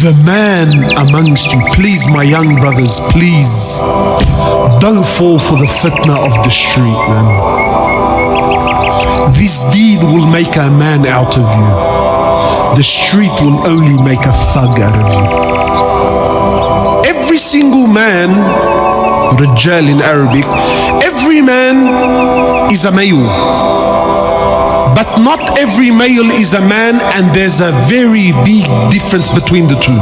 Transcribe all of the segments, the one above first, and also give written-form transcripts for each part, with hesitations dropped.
The man amongst you, please my young brothers, please don't fall for the fitna of the street, man. This deed will make a man out of you. The street will only make a thug out of you. Every single man, Rijal in Arabic, every man is a male. But not every male is a man, and there's a very big difference between the two.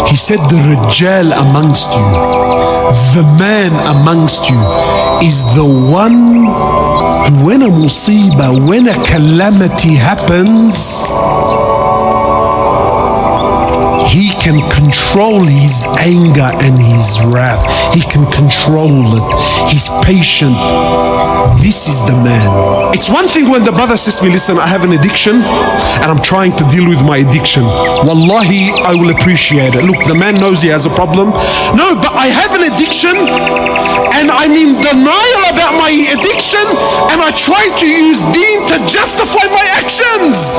He said the Rijal amongst you, the man amongst you, is the one who when a musibah, when a calamity happens, he can control his anger and his wrath. He can control it. He's patient. This is the man. It's one thing when the brother says to me, listen, I have an addiction and I'm trying to deal with my addiction. Wallahi, I will appreciate it. Look, the man knows he has a problem. No, but I have an addiction and I'm in denial about my addiction and I try to use deen to justify my actions.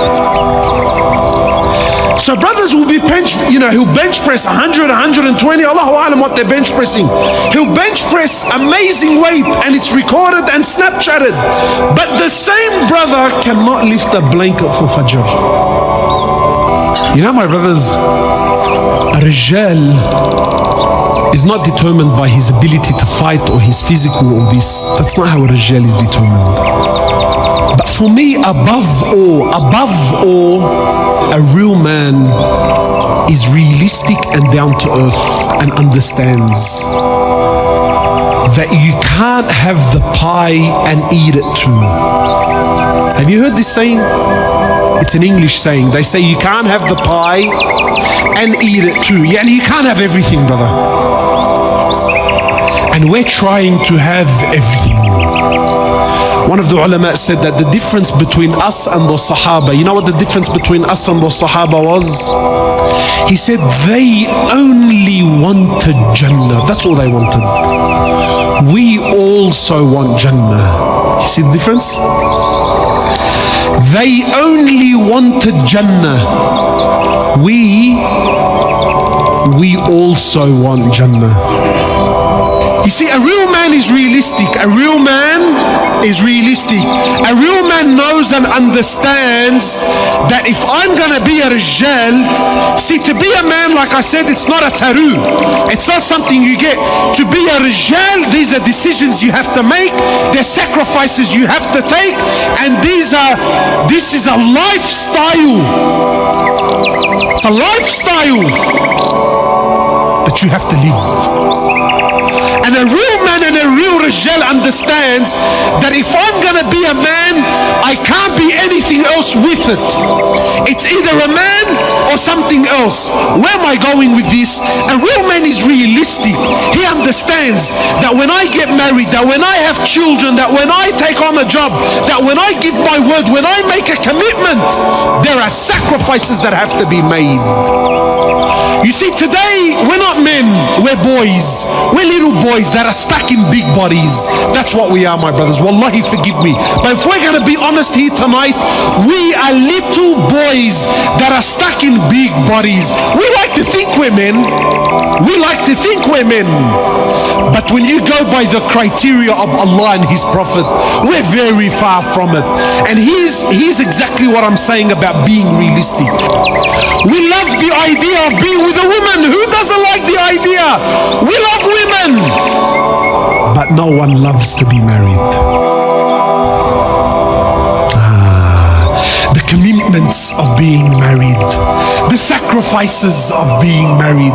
So brothers will be he'll bench press 100, 120, Allahu Alam what they're bench pressing. He'll bench press amazing weight and it's recorded and Snapchatted. But the same brother cannot lift a blanket for Fajr. You know, my brothers, a Rijal is not determined by his ability to fight or his physical or this. That's not how a Rijal is determined. But for me, above all, a real man is realistic and down to earth and understands that you can't have the pie and eat it too. Have you heard this saying? It's an English saying. They say you can't have the pie and eat it too. Yeah, and you can't have everything, brother. And we're trying to have everything. One of the ulama said that the difference between us and the Sahaba, you know what the difference between us and the Sahaba was? He said they only wanted Jannah. That's all they wanted. We also want Jannah. You see the difference? They only wanted Jannah. We also want Jannah. You see, a real man is realistic. A real man is realistic. A real man knows and understands that if I'm going to be a Rijal, see, to be a man, like I said, it's not a taru. It's not something you get. To be a Rijal, these are decisions you have to make. They're sacrifices you have to take. And this is a lifestyle. It's a lifestyle that you have to live. And a real man and a real Rijal understands that if I'm going to be a man, I can't be anything else with it. It's either a man or something else. Where am I going with this? A real man is realistic. He understands that when I get married, that when I have children, that when I take on a job, that when I give my word, when I make a commitment, there are sacrifices that have to be made. You see, today, we're not men, we're boys. We're little boys that are stuck in big bodies. That's what we are, my brothers. Wallahi, forgive me. But if we're going to be honest here tonight, we are little boys that are stuck in big bodies. We like to think we're men. We like to think we're men. But when you go by the criteria of Allah and His Prophet, we're very far from it. And here's exactly what I'm saying about being realistic. We love the idea of being with a woman. Who doesn't like the idea? We love women. But no one loves to be married. The commitments of being married, the sacrifices of being married,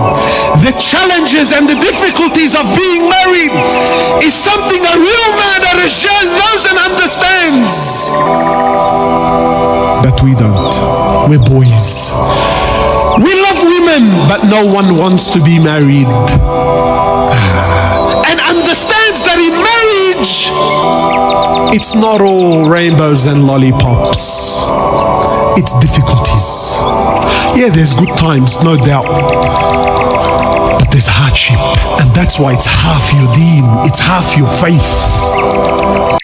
the challenges and the difficulties of being married is something a real man, a Rijal, knows and understands. But we don't. We're boys. We love women, but no one wants to be married. And understands that in marriage, it's not all rainbows and lollipops. It's difficulties. Yeah, there's good times, no doubt. But there's hardship. And that's why it's half your deen. It's half your faith.